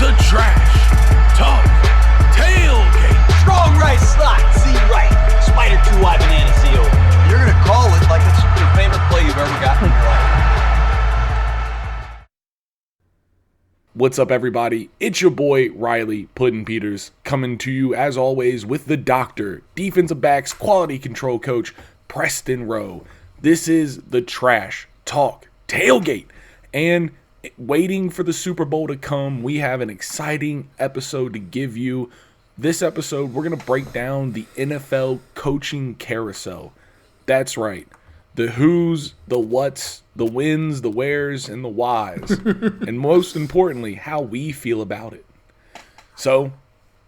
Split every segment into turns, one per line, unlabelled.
The Trash Talk Tailgate.
Strong right slot, Z right. Spider 2Y banana CO.
You're going to call it like it's your favorite play you've ever gotten in your life.
What's up, everybody? It's your boy, Riley Puddin' Peters, coming to you, as always, with the doctor, defensive backs, quality control coach, Preston Rowe. This is the Trash Talk Tailgate. And waiting for the Super Bowl to come, we have an exciting episode to give you. This episode, we're going to break down the NFL coaching carousel. That's right. The who's, the what's, the wins, the where's, and the whys. And most importantly, how we feel about it. So,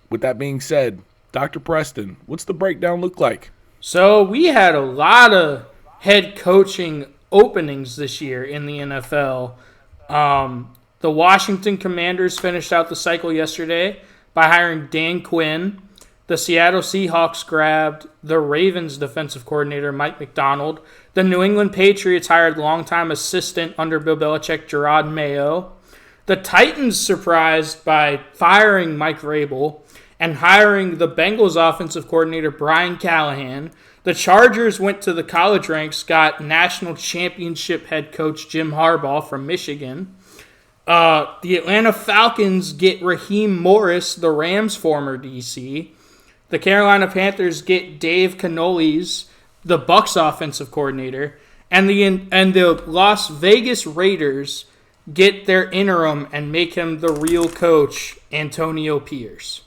with that being said, Dr. Preston, what's the breakdown look like?
So we had a lot of head coaching openings this year in the NFL. The Washington Commanders finished out the cycle yesterday by hiring Dan Quinn. The Seattle Seahawks grabbed the Ravens defensive coordinator, Mike McDonald. The New England Patriots hired longtime assistant under Bill Belichick, Gerard Mayo. The Titans surprised by firing Mike Vrabel and hiring the Bengals offensive coordinator, Brian Callahan. The Chargers went to the college ranks, got national championship head coach Jim Harbaugh from Michigan. The Atlanta Falcons get Raheem Morris, the Rams' former DC. The Carolina Panthers get Dave Cannolis, the Bucs offensive coordinator. And the Las Vegas Raiders get their interim and make him the real coach, Antonio Pierce.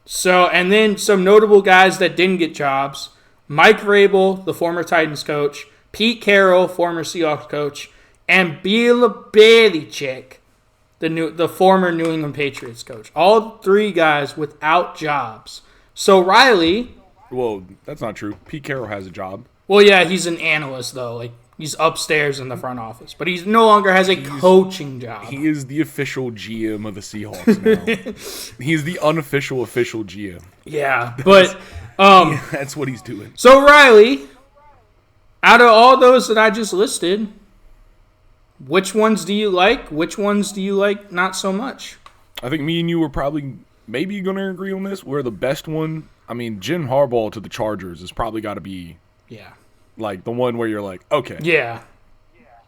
So, and then some notable guys that didn't get jobs. Mike Vrabel, the former Titans coach, Pete Carroll, former Seahawks coach, and Bill Belichick, the former New England Patriots coach. All three guys without jobs. So Riley...
Well, that's not true. Pete Carroll has a job.
Well, yeah, he's an analyst, though. Like, he's upstairs in the front office. But he no longer has a coaching job.
He is the official GM of the Seahawks now. He's the unofficial official GM.
Yeah, but...
that's what he's doing.
So, Riley, out of all those that I just listed, which ones do you like? Which ones do you like not so much?
I think me and you were probably maybe going to agree on this. Where the best one, I mean, Jim Harbaugh to the Chargers has probably got to be, like the one where you're like, okay,
yeah,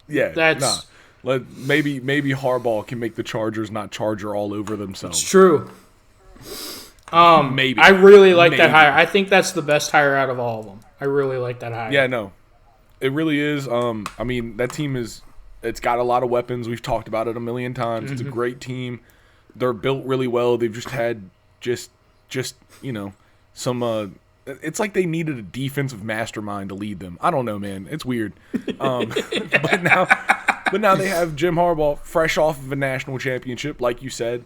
that's maybe Harbaugh can make the Chargers not Charger all over themselves.
It's true.
Maybe
I really like that hire. I think that's the best hire out of all of them. I really like that hire.
Yeah, no, it really is. I mean, that team it's got a lot of weapons. We've talked about it a million times. Mm-hmm. It's a great team. They're built really well. They've just had just some. It's like they needed a defensive mastermind to lead them. I don't know, man. It's weird. But now they have Jim Harbaugh, fresh off of a national championship, like you said,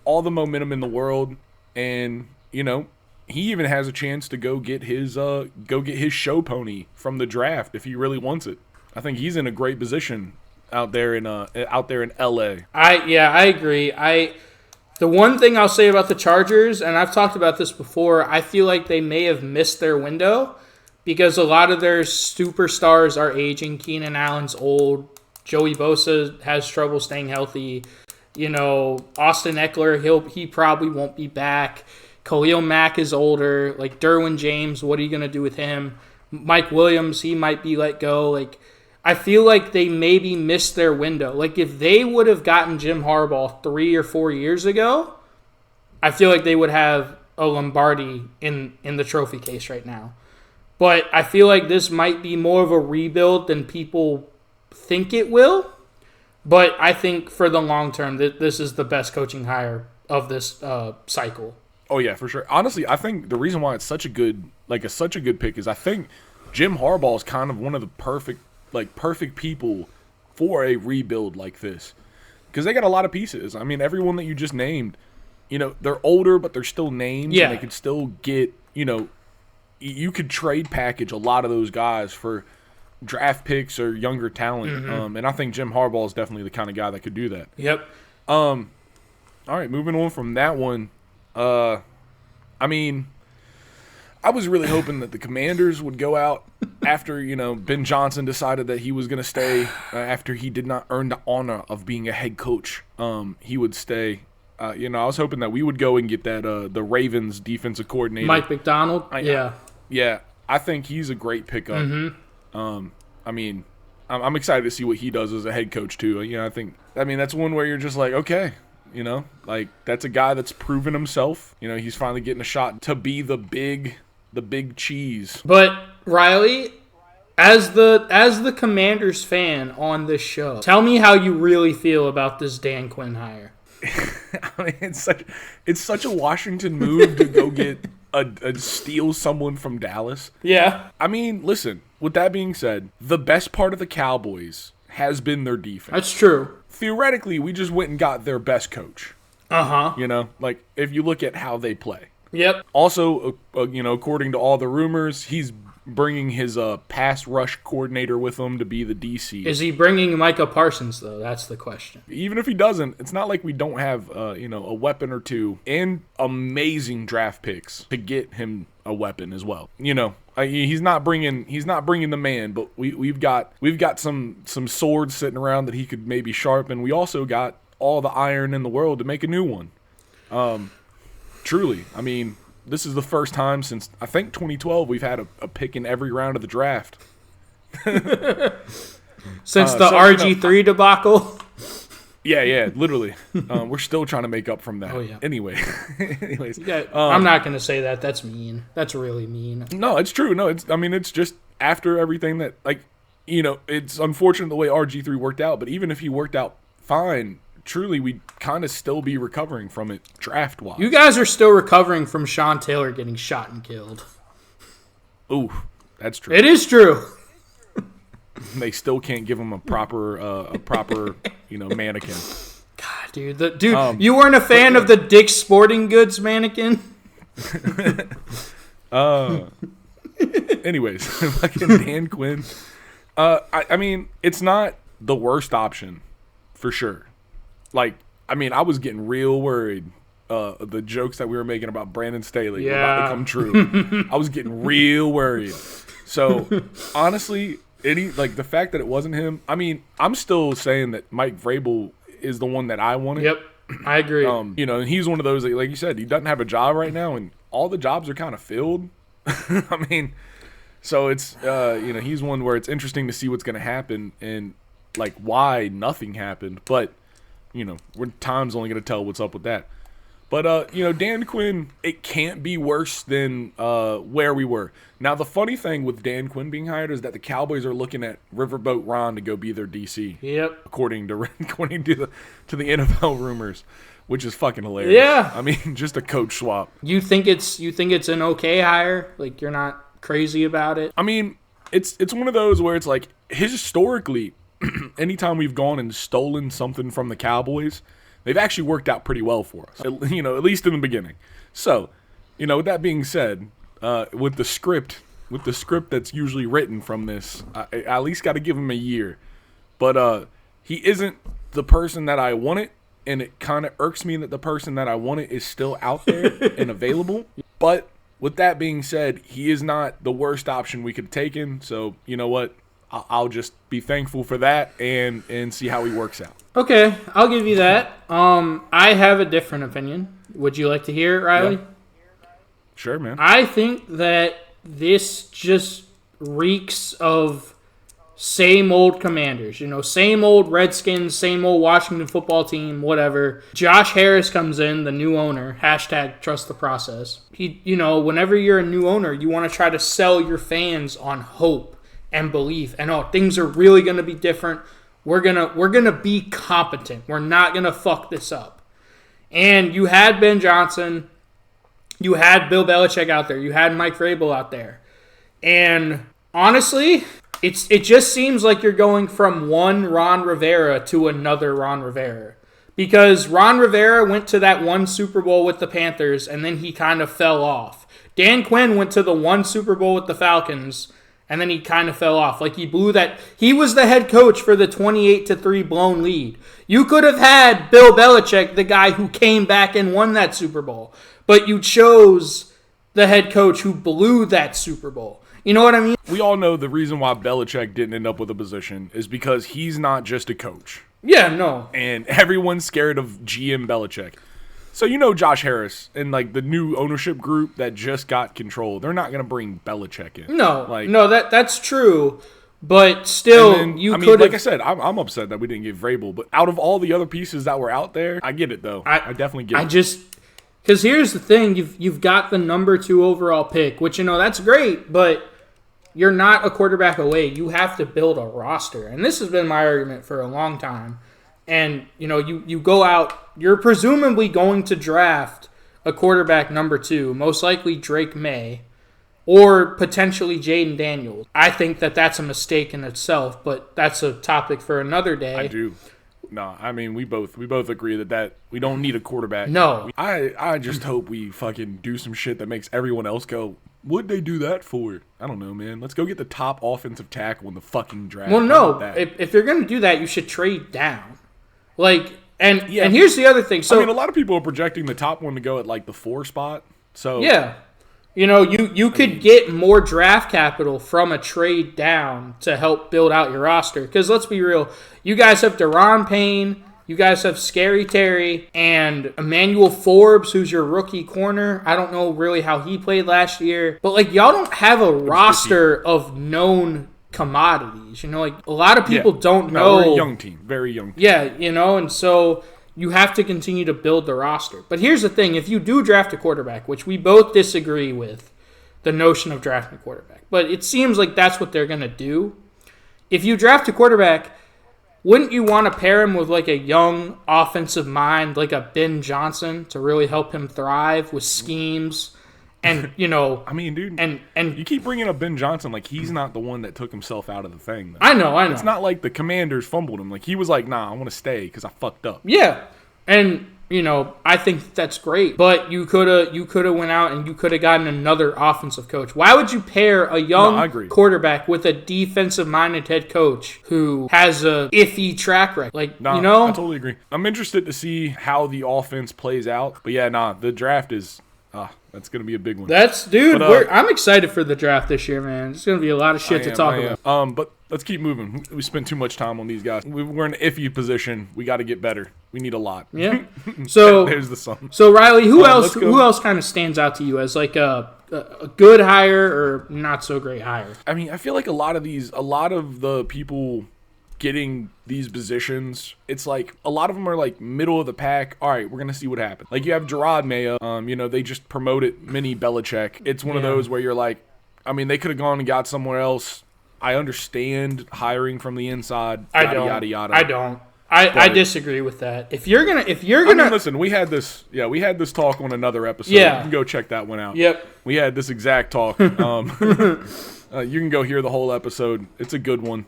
all the momentum in the world. And, he even has a chance to go get his show pony from the draft if he really wants it. I think he's in a great position out there in LA.
I agree. The one thing I'll say about the Chargers, and I've talked about this before, I feel like they may have missed their window because a lot of their superstars are aging. Keenan Allen's old. Joey Bosa has trouble staying healthy. Austin Eckler, he probably won't be back. Khalil Mack is older. Like, Derwin James, what are you going to do with him? Mike Williams, he might be let go. Like, I feel like they maybe missed their window. Like, if they would have gotten Jim Harbaugh 3 or 4 years ago, I feel like they would have a Lombardi in the trophy case right now. But I feel like this might be more of a rebuild than people think it will. But I think for the long term, this is the best coaching hire of this cycle.
Oh yeah, for sure. Honestly, I think the reason why it's such a good pick is I think Jim Harbaugh is kind of one of the perfect people for a rebuild like this because they got a lot of pieces. I mean, everyone that you just named, they're older, but they're still names.
Yeah,
and they could still get, you could trade package a lot of those guys for draft picks or younger talent.
Mm-hmm.
And I think Jim Harbaugh is definitely the kind of guy that could do that.
Yep.
All right, moving on from that one. I mean, I was really hoping that the Commanders would go out after, Ben Johnson decided that he was going to stay after he did not earn the honor of being a head coach. He would stay. I was hoping that we would go and get that the Ravens defensive coordinator,
Mike McDonald.
Yeah, I think he's a great pickup. I mean, I'm excited to see what he does as a head coach too. I think that's one where you're just like, okay, like that's a guy that's proven himself. He's finally getting a shot to be the big cheese.
But Riley, as the Commanders fan on this show, tell me how you really feel about this Dan Quinn hire.
It's such a Washington move to go get steal someone from Dallas.
Yeah.
Listen, with that being said, the best part of the Cowboys has been their defense.
That's true.
Theoretically, we just went and got their best coach. Like if you look at how they play.
Yep.
Also, according to all the rumors, he's bringing his pass rush coordinator with him to be the DC.
Is he bringing Micah Parsons, though? That's the question.
Even if he doesn't, it's not like we don't have, a weapon or two and amazing draft picks to get him a weapon as well. He's not bringing the man, but we've got some swords sitting around that he could maybe sharpen. We also got all the iron in the world to make a new one. Truly, this is the first time since, I think, 2012 we've had a pick in every round of the draft.
Since the RG3 debacle?
Yeah, literally. We're still trying to make up from that.
Oh, yeah.
Anyways.
I'm not going to say that. That's mean. That's really mean.
No, it's true. No, it's just after everything that, it's unfortunate the way RG3 worked out, but even if he worked out fine, truly, we'd kind of still be recovering from it draft-wise.
You guys are still recovering from Sean Taylor getting shot and killed.
Ooh, that's true.
It is true.
They still can't give him a proper mannequin.
God, dude. You weren't a fan of the Dick's Sporting Goods mannequin?
Anyways, fucking Dan Quinn. It's not the worst option, for sure. I was getting real worried. The jokes that we were making about Brandon Staley were about to come true. I was getting real worried. So, honestly, the fact that it wasn't him, I'm still saying that Mike Vrabel is the one that I wanted.
Yep, I agree.
And he's one of those, like you said, he doesn't have a job right now, and all the jobs are kind of filled. So it's, he's one where it's interesting to see what's going to happen and, why nothing happened. But, time's only going to tell what's up with that. But, Dan Quinn, it can't be worse than where we were. Now, the funny thing with Dan Quinn being hired is that the Cowboys are looking at Riverboat Ron to go be their DC.
Yep.
According to the NFL rumors, which is fucking hilarious.
Yeah.
Just a coach swap.
You think it's an okay hire? You're not crazy about it?
It's one of those where it's historically, anytime we've gone and stolen something from the Cowboys, they've actually worked out pretty well for us, at least in the beginning. So, with that being said, with the script that's usually written from this, I at least got to give him a year. But he isn't the person that I wanted, and it kind of irks me that the person that I wanted is still out there and available. But with that being said, he is not the worst option we could have taken. So, you know what? I'll just be thankful for that and see how he works out.
Okay, I'll give you that. I have a different opinion. Would you like to hear it, Riley?
Yeah. Sure, man.
I think that this just reeks of same old Commanders. Same old Redskins, same old Washington football team, whatever. Josh Harris comes in, the new owner. #trust the process. Whenever you're a new owner, you want to try to sell your fans on hope and belief. And things are really going to be different. We're gonna be competent. We're not gonna fuck this up. And you had Ben Johnson, you had Bill Belichick out there, you had Mike Vrabel out there, and honestly, it just seems like you're going from one Ron Rivera to another Ron Rivera, because Ron Rivera went to that one Super Bowl with the Panthers, and then he kind of fell off. Dan Quinn went to the one Super Bowl with the Falcons, and then he kind of fell off. He blew that. He was the head coach for the 28-3 blown lead. You could have had Bill Belichick, the guy who came back and won that Super Bowl. But you chose the head coach who blew that Super Bowl. You know what I mean?
We all know the reason why Belichick didn't end up with a position is because he's not just a coach.
Yeah, no.
And everyone's scared of GM Belichick. So you know Josh Harris and like the new ownership group that just got control, they're not gonna bring Belichick in.
No, that's true. But still,
then,
you could.
Like I said, I'm upset that we didn't get Vrabel. But out of all the other pieces that were out there, I get it though. I definitely get it.
Because here's the thing: you've got the number 2 overall pick, which that's great, but you're not a quarterback away. You have to build a roster, and this has been my argument for a long time. And you go out, you're presumably going to draft a quarterback number 2, most likely Drake May, or potentially Jaden Daniels. I think that's a mistake in itself, but that's a topic for another day.
I do. No, I mean we both agree that we don't need a quarterback.
No.
I just hope we fucking do some shit that makes everyone else go, what'd they do that for? I don't know, man. Let's go get the top offensive tackle in the fucking draft.
Well, no. If you're going to do that, you should trade down. And here's the other thing. So
I mean, a lot of people are projecting the top one to go at like the 4 spot. So
yeah. You could get more draft capital from a trade down to help build out your roster. Because let's be real, you guys have Deron Payne, you guys have Scary Terry, and Emmanuel Forbes, who's your rookie corner. I don't know really how he played last year. But, y'all don't have a roster of known commodities. A lot of people don't know.
We're a young team. Very young team.
Yeah, and so you have to continue to build the roster. But here's the thing. If you do draft a quarterback, which we both disagree with the notion of drafting a quarterback, but it seems like that's what they're going to do. If you draft a quarterback, wouldn't you want to pair him with a young offensive mind, like a Ben Johnson, to really help him thrive with schemes? And,
I mean, dude,
and
you keep bringing up Ben Johnson like he's not the one that took himself out of the thing. Though.
I know.
It's not like the Commanders fumbled him. Like, he was like, nah, I want to stay because I fucked up.
Yeah. And, I think that's great. But you could have went out and you could have gotten another offensive coach. Why would you pair a young quarterback with a defensive-minded head coach who has a iffy track record?
I totally agree. I'm interested to see how the offense plays out. But, yeah, the draft is that's going to be a big one.
I'm excited for the draft this year, man. It's going to be a lot of shit to talk about.
But let's keep moving. We spent too much time on these guys. We're in an iffy position. We got to get better. We need a lot.
Yeah. So
there's the sum.
So Riley, who else kind of stands out to you as like a good hire or not so great hire?
I mean, I feel like a lot of the people getting these positions, it's like a lot of them are like middle of the pack. All right, we're gonna see what happens. Like you have Gerard Mayo. They just promoted mini Belichick. It's one of those where you're like, I mean, they could have gone and got somewhere else. I understand hiring from the inside. Yada yada.
I don't. I disagree with that. If you're gonna, I mean,
listen, we had this talk on another episode.
Yeah.
You can go check that one out.
Yep.
We had this exact talk. You can go hear the whole episode. It's a good one.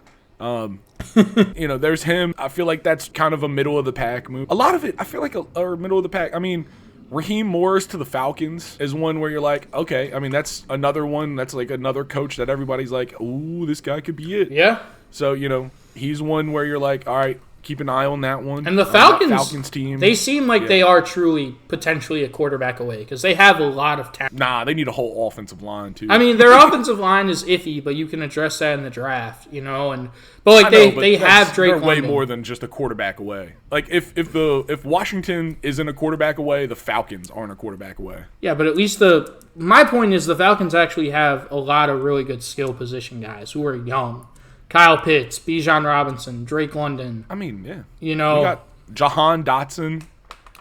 There's him. I feel like that's kind of a middle of the pack move. A lot of it, I feel like a middle of the pack. I mean, Raheem Morris to the Falcons is one where you're like, okay. I mean, that's another one. That's like another coach that everybody's like, ooh, this guy could be it.
Yeah.
So, he's one where you're like, all right, keep an eye on that one.
And the Falcons team, they seem like they are truly potentially a quarterback away because they have a lot of talent.
Nah, they need a whole offensive line too.
I mean, their offensive line is iffy, but you can address that in the draft, But they have Drake London.
Way more than just a quarterback away. Like if Washington isn't a quarterback away, the Falcons aren't a quarterback away.
Yeah, but at least my point is the Falcons actually have a lot of really good skill position guys who are young. Kyle Pitts, Bijan Robinson, Drake London.
I mean, yeah.
We
got Jahan Dotson.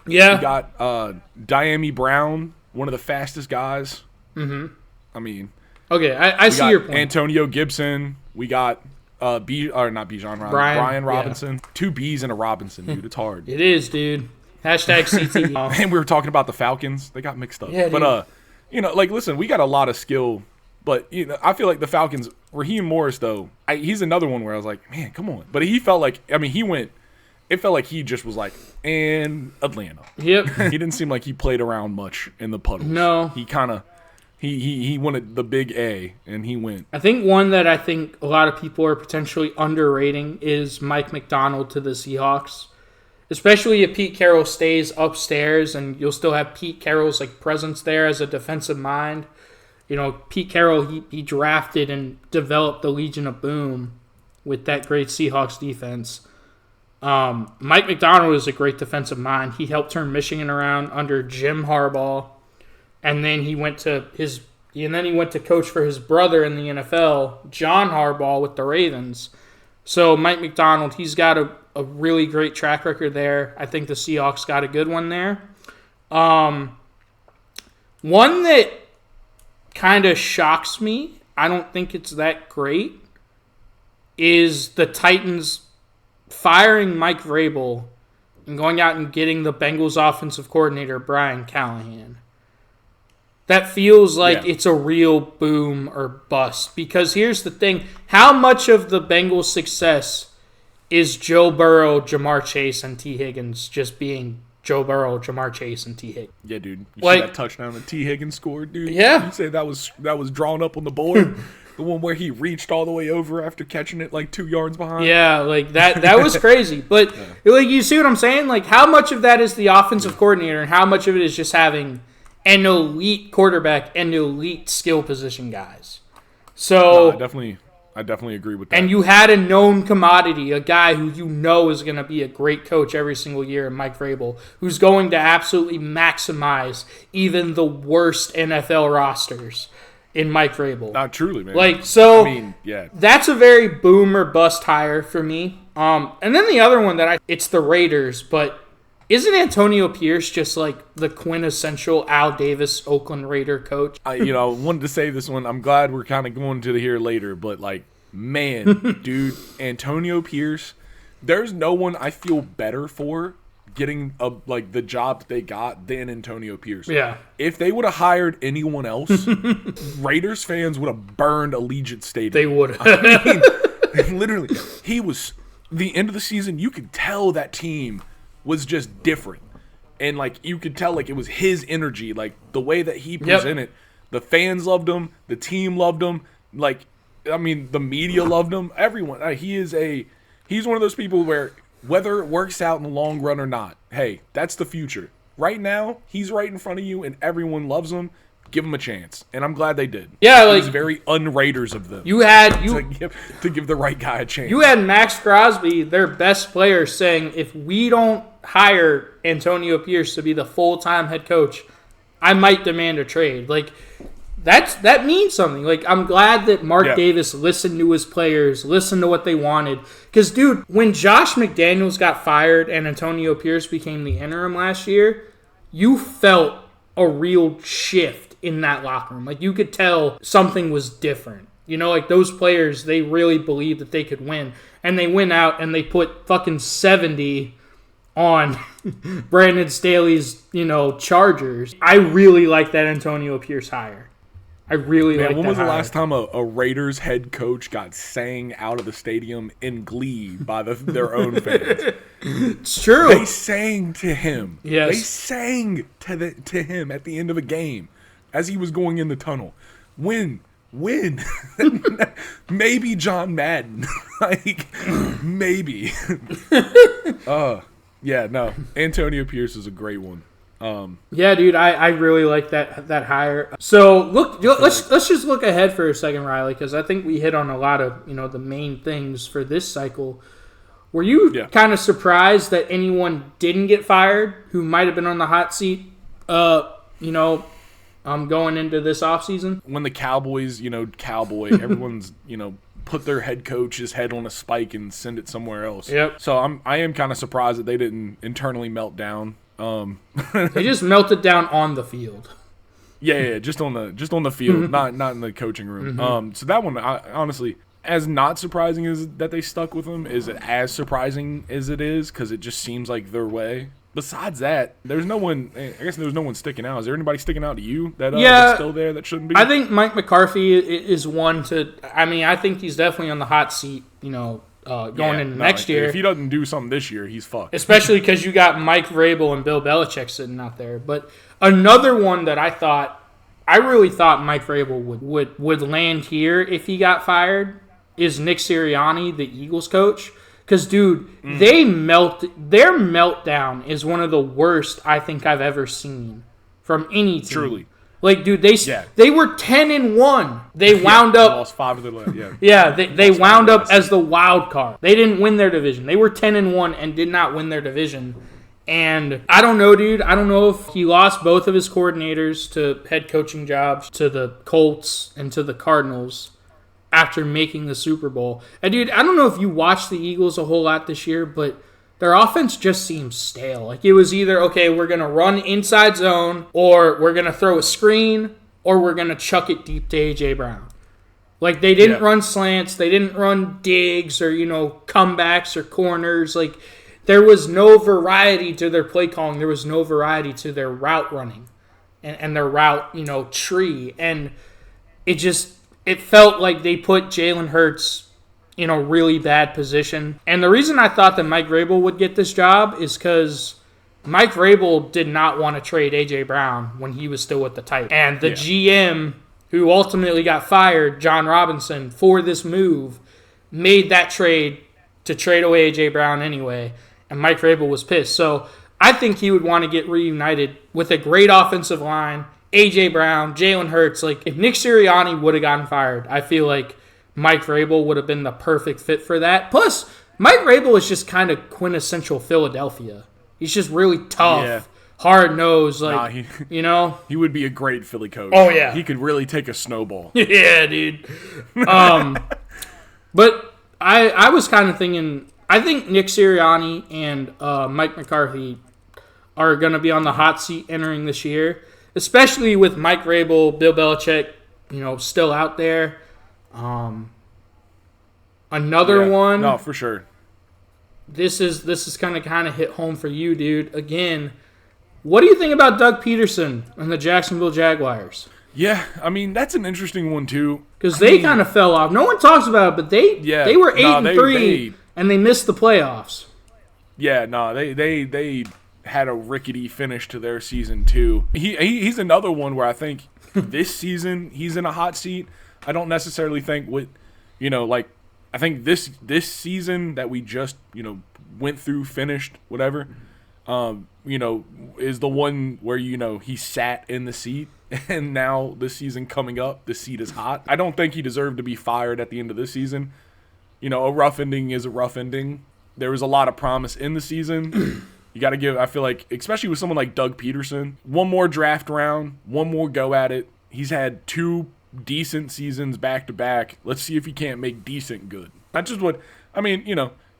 Yeah.
We got Diami Brown, one of the fastest guys.
Mm-hmm.
I mean.
Okay, I see your point.
Antonio Gibson. We got not Bijan Robinson. Brian Robinson. Yeah. 2 B's and a Robinson, dude. It's hard.
It is, dude. Hashtag CTE.
And we were talking about the Falcons. They got mixed up.
Yeah,
but listen, we got a lot of skill. But I feel like the Falcons, Raheem Morris though, he's another one where I was like, man, come on. But he felt like, it felt like he just was like, and Atlanta.
Yep.
He didn't seem like he played around much in the puddles.
No.
He kind of, he wanted the big A, and he went.
I think one that I think a lot of people are potentially underrating is Mike McDonald to the Seahawks. Especially if Pete Carroll stays upstairs and you'll still have Pete Carroll's presence there as a defensive mind. Pete Carroll, he drafted and developed the Legion of Boom with that great Seahawks defense. Mike McDonald is a great defensive mind. He helped turn Michigan around under Jim Harbaugh, and then he went to coach for his brother in the NFL, John Harbaugh, with the Ravens. So Mike McDonald, he's got a really great track record there. I think the Seahawks got a good one there. One that kind of shocks me, I don't think it's that great, is the Titans firing Mike Vrabel and going out and getting the Bengals offensive coordinator, Brian Callahan. That feels like it's a real boom or bust. Because here's the thing. How much of the Bengals' success is Joe Burrow, Jamar Chase, and T. Higgins just being Joe Burrow, Jamar Chase, and T. Higgins?
Yeah, dude. You see that touchdown that T. Higgins scored, dude?
Yeah.
You say that was drawn up on the board? The one where he reached all the way over after catching it like 2 yards behind?
Yeah, like that was crazy. But like, you see what I'm saying? Like, how much of that is the offensive coordinator and how much of it is just having an elite quarterback and elite skill position guys? So
I definitely agree with that.
And you had a known commodity, a guy who you know is going to be a great coach every single year, Mike Vrabel, who's going to absolutely maximize even the worst NFL rosters in Mike Vrabel.
Not truly, man.
That's a very boom or bust hire for me. And then the other one it's the Raiders, but isn't Antonio Pierce just like the quintessential Al Davis Oakland Raider coach?
I wanted to say this one. I'm glad we're kind of going to here later, but man, dude, Antonio Pierce, there's no one I feel better for getting the job that they got than Antonio Pierce.
Yeah.
If they would have hired anyone else, Raiders fans would have burned Allegiant Stadium.
They would have.
I mean, literally, he was the end of the season. You could tell that team was just different, and you could tell it was his energy, the way that he presented. The fans loved him. The team loved him. The media loved him. Everyone. He's one of those people where, whether it works out in the long run or not, hey, that's the future. Right now, he's right in front of you, and everyone loves him. Give him a chance, and I'm glad they did.
Yeah,
it was very un-Raiders of them. To give the right guy a chance.
You had Max Crosby, their best player, saying, if we don't hire Antonio Pierce to be the full-time head coach, I might demand a trade. That means something. I'm glad that Mark Davis listened to his players, listened to what they wanted. Because, dude, when Josh McDaniels got fired and Antonio Pierce became the interim last year, you felt a real shift in that locker room. You could tell something was different. Those players, they really believed that they could win. And they went out and they put fucking 70 on Brandon Staley's, Chargers. I really like that Antonio Pierce hire. I really like that.
When was the last time a Raiders head coach got sang out of the stadium in glee by their own fans?
It's true.
They sang to him.
Yes.
They sang to him at the end of a game as he was going in the tunnel. Win. Maybe John Madden. Maybe. Yeah, no. Antonio Pierce is a great one.
Yeah, dude, I really like that hire. So let's just look ahead for a second, Riley, because I think we hit on a lot of the main things for this cycle. Were you kind of surprised that anyone didn't get fired who might have been on the hot seat? Going into this offseason?
When the Cowboys, everyone's put their head coach's head on a spike and send it somewhere else.
Yep.
So I am kind of surprised that they didn't internally melt down.
They just melted down on the field.
Yeah, just on the field, not in the coaching room.
Mm-hmm.
So that one, honestly, as not surprising as that they stuck with him, is as surprising as it is because it just seems like their way. Besides that, there's no one. I guess there's no one sticking out. Is there anybody sticking out to you that's still there that shouldn't be?
I think Mike McCarthy is one to. I mean, I think he's definitely on the hot seat. Going into next year.
If he doesn't do something this year, he's fucked.
Especially because you got Mike Vrabel and Bill Belichick sitting out there. But another one that I really thought Mike Vrabel would land here if he got fired is Nick Sirianni, the Eagles coach. Because, dude, their meltdown is one of the worst I think I've ever seen from any team.
Truly.
Like, dude,
Yeah.
they were 10-1. They wound
They
up.
lost 5 of their last. Yeah.
Yeah, they wound up as the wild card. They didn't win their division. They were 10-1 and did not win their division. And I don't know, dude. I don't know if he lost both of his coordinators to head coaching jobs to the Colts and to the Cardinals after making the Super Bowl. And, dude, I don't know if you watched the Eagles a whole lot this year, but their offense just seems stale. Like, it was either, okay, we're going to run inside zone, or we're going to throw a screen, or we're going to chuck it deep to A.J. Brown. Like, they didn't run slants. They didn't run digs or, comebacks or corners. Like, there was no variety to their play calling. There was no variety to their route running and their route, tree. And it felt like they put Jalen Hurts in a really bad position. And the reason I thought that Mike Vrabel would get this job is because Mike Vrabel did not want to trade A.J. Brown when he was still with the Titans. And the GM, who ultimately got fired, John Robinson, for this move, made that trade to trade away A.J. Brown anyway. And Mike Vrabel was pissed. So I think he would want to get reunited with a great offensive line, A.J. Brown, Jalen Hurts. Like, if Nick Sirianni would have gotten fired, I feel like Mike Vrabel would have been the perfect fit for that. Plus, Mike Vrabel is just kind of quintessential Philadelphia. He's just really tough, hard-nosed,
He would be a great Philly coach.
Oh, yeah.
He could really take a snowball.
Yeah, dude. But I was kind of thinking, I think Nick Sirianni and Mike McCarthy are going to be on the hot seat entering this year, especially with Mike Vrabel, Bill Belichick, still out there. Another one.
No, for sure.
This is kind of hit home for you, dude. Again, what do you think about Doug Peterson and the Jacksonville Jaguars?
Yeah, I mean, that's an interesting one, too.
Because they kind of fell off. No one talks about it, but they were 8-3, and they missed the playoffs.
Yeah, no, they had a rickety finish to their season, too. He's another one where I think this season he's in a hot seat. I don't necessarily think I think this season that we just, went through, finished, whatever, is the one where, he sat in the seat, and now this season coming up, the seat is hot. I don't think he deserved to be fired at the end of this season. A rough ending is a rough ending. There was a lot of promise in the season. You got to give, I feel like, especially with someone like Doug Peterson, one more draft round, one more go at it. He's had 2 decent seasons back to back. Let's see if he can't make decent good. Not just what I mean,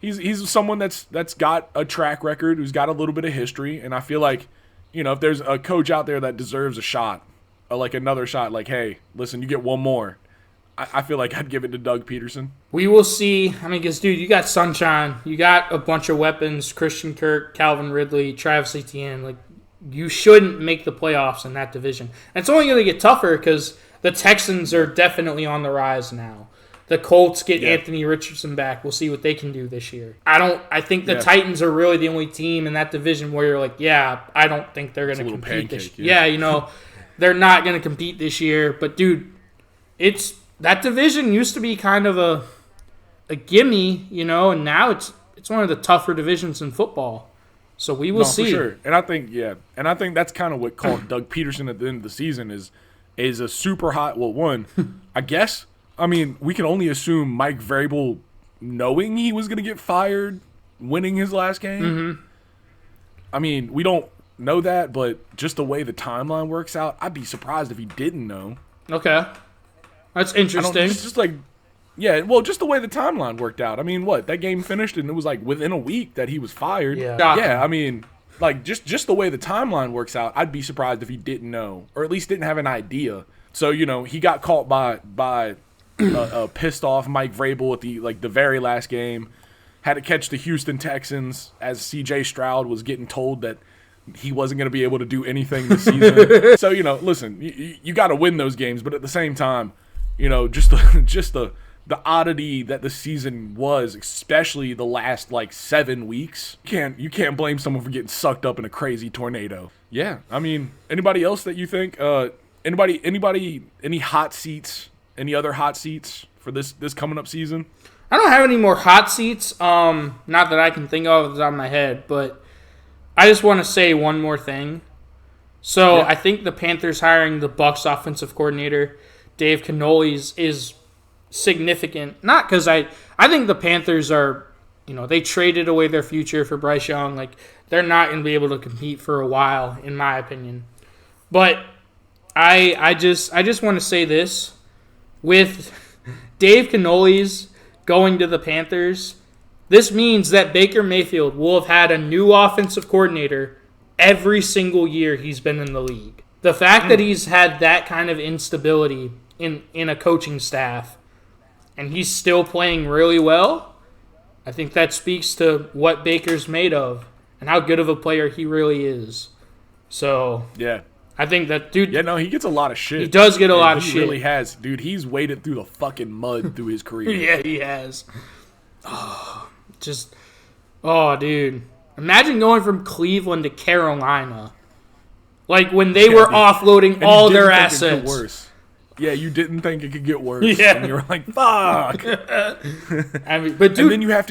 he's someone that's got a track record, who's got a little bit of history, and I feel like, if there's a coach out there that deserves a shot, or like another shot, like, hey, listen, you get one more. I feel like I'd give it to Doug Peterson.
We will see. I mean, because, dude, you got Sunshine. You got a bunch of weapons, Christian Kirk, Calvin Ridley, Travis Etienne. Like, you shouldn't make the playoffs in that division. And it's only going to get tougher because the Texans are definitely on the rise now. The Colts get Anthony Richardson back. We'll see what they can do this year. I think the Titans are really the only team in that division where you're like, I don't think they're going to compete this year. Yeah, they're not going to compete this year. But, dude, that division used to be kind of a gimme, and now it's one of the tougher divisions in football. So we will see.
For sure. And I think that's kind of what caught Doug Peterson at the end of the season is a super hot. Well, one, I guess. I mean, we can only assume Mike Vrabel, knowing he was going to get fired, winning his last game. Mm-hmm. I mean, we don't know that, but just the way the timeline works out, I'd be surprised if he didn't know.
Okay. That's interesting.
Just the way the timeline worked out. I mean, that game finished and it was like within a week that he was fired. Yeah, I mean, like just the way the timeline works out, I'd be surprised if he didn't know, or at least didn't have an idea. So, he got caught by a pissed off Mike Vrabel at the very last game. Had to catch the Houston Texans as C.J. Stroud was getting told that he wasn't going to be able to do anything this season. So, listen, you got to win those games, but at the same time, just the oddity that the season was, especially the last 7 weeks. You can't blame someone for getting sucked up in a crazy tornado. Yeah, I mean, anybody else that you think? Any hot seats? Any other hot seats for this coming up season?
I don't have any more hot seats. Not that I can think of off the top of my head, but I just want to say one more thing. So
Yeah.
I think the Panthers hiring the Bucs offensive coordinator, Dave Cannolis, is significant. Not because I think the Panthers are, they traded away their future for Bryce Young. Like, they're not going to be able to compete for a while, in my opinion. But I just want to say this. With Dave Cannolis going to the Panthers, this means that Baker Mayfield will have had a new offensive coordinator every single year he's been in the league. The fact that he's had that kind of instability in a coaching staff and he's still playing really well, I think that speaks to what Baker's made of and how good of a player he really is. So,
Yeah.
I think that dude.
Yeah, no, he gets a lot of shit.
He does get a lot of
He
shit.
really has. Dude, he's waded through the fucking mud through his career.
Yeah, he has. Dude. Imagine going from Cleveland to Carolina. Like when they were
dude.
offloading
And
all
you
their
didn't think it could
assets.
worse. Yeah, you didn't think it could get worse.
Yeah.
And you were like, fuck.
I mean, but dude,
And then you have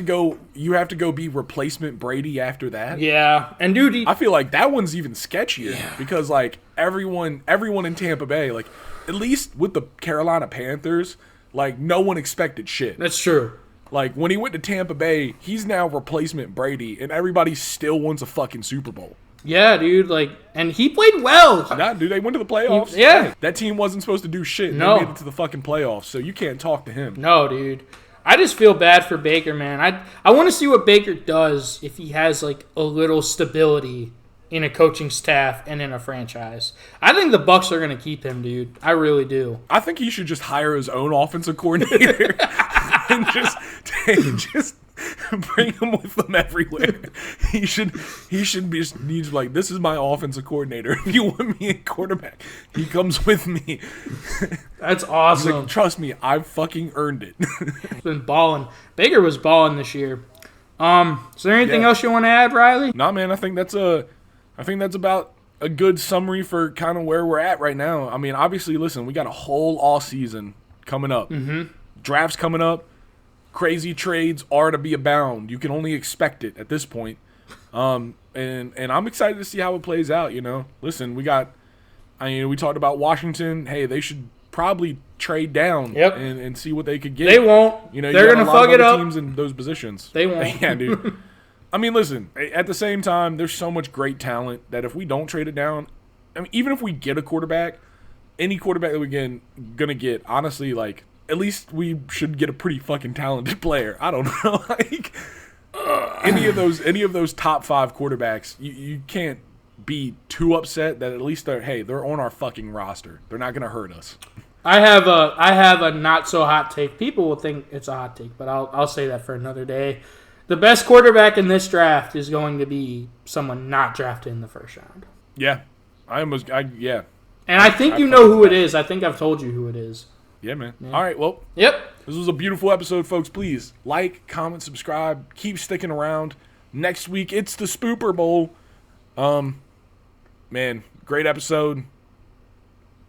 to go be replacement Brady after that.
yeah, and dude,
I feel like that one's even sketchier because like everyone in Tampa Bay, like at least with the Carolina Panthers, like no one expected shit.
that's true.
Like when he went to Tampa Bay, he's now replacement Brady, and everybody still wants a fucking Super Bowl.
Yeah, dude, like, and he played well.
Nah, dude, they went to the playoffs.
Yeah.
That team wasn't supposed to do shit.
No.
They made it to the fucking playoffs, so you can't talk to him.
No, dude. I just feel bad for Baker, man. I want to see what Baker does if he has like a little stability in a coaching staff and in a franchise. I think the Bucs are going to keep him, dude. I really do.
I think he should just hire his own offensive coordinator and just bring him with them everywhere. He should be he's like, this is my offensive coordinator. If you want me a quarterback, he comes with me.
That's
He's
awesome.
like, trust me, I've fucking earned it.
He's been balling. Baker was balling this year. Is there anything
Yeah.
else you want to add, Riley?
Nah, man, I think that's about a good summary for kind of where we're at right now. I mean, obviously, listen, we got a whole off season coming up. Mm-hmm. Drafts coming up. Crazy trades are to be abound. You can only expect it at this point. And I'm excited to see how it plays out, you know. Listen, we talked about Washington. Hey, they should probably trade down
Yep.
and see what they could get.
They won't.
You know,
They're
you got
gonna
a lot
fuck
of
it
other
up.
teams in those positions.
They won't.
Yeah, dude. I mean, listen, at the same time, there's so much great talent that if we don't trade it down, I mean, even if we get a quarterback, any quarterback that we're gonna get, honestly, like, at least we should get a pretty fucking talented player. I don't know. Like, any of those top 5 quarterbacks, you can't be too upset that at least they're on our fucking roster. They're not gonna hurt us.
I have a not so hot take. People will think it's a hot take, but I'll say that for another day. The best quarterback in this draft is going to be someone not drafted in the first round.
Yeah, yeah.
And I think you know who it is. I think I've told you who it is.
Yeah, man. All right, well,
Yep.
this was a beautiful episode, folks. Please like, comment, subscribe. Keep sticking around. Next week, it's the Spooper Bowl. Man, great episode.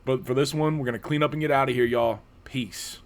But for this one, we're going to clean up and get out of here, y'all. Peace.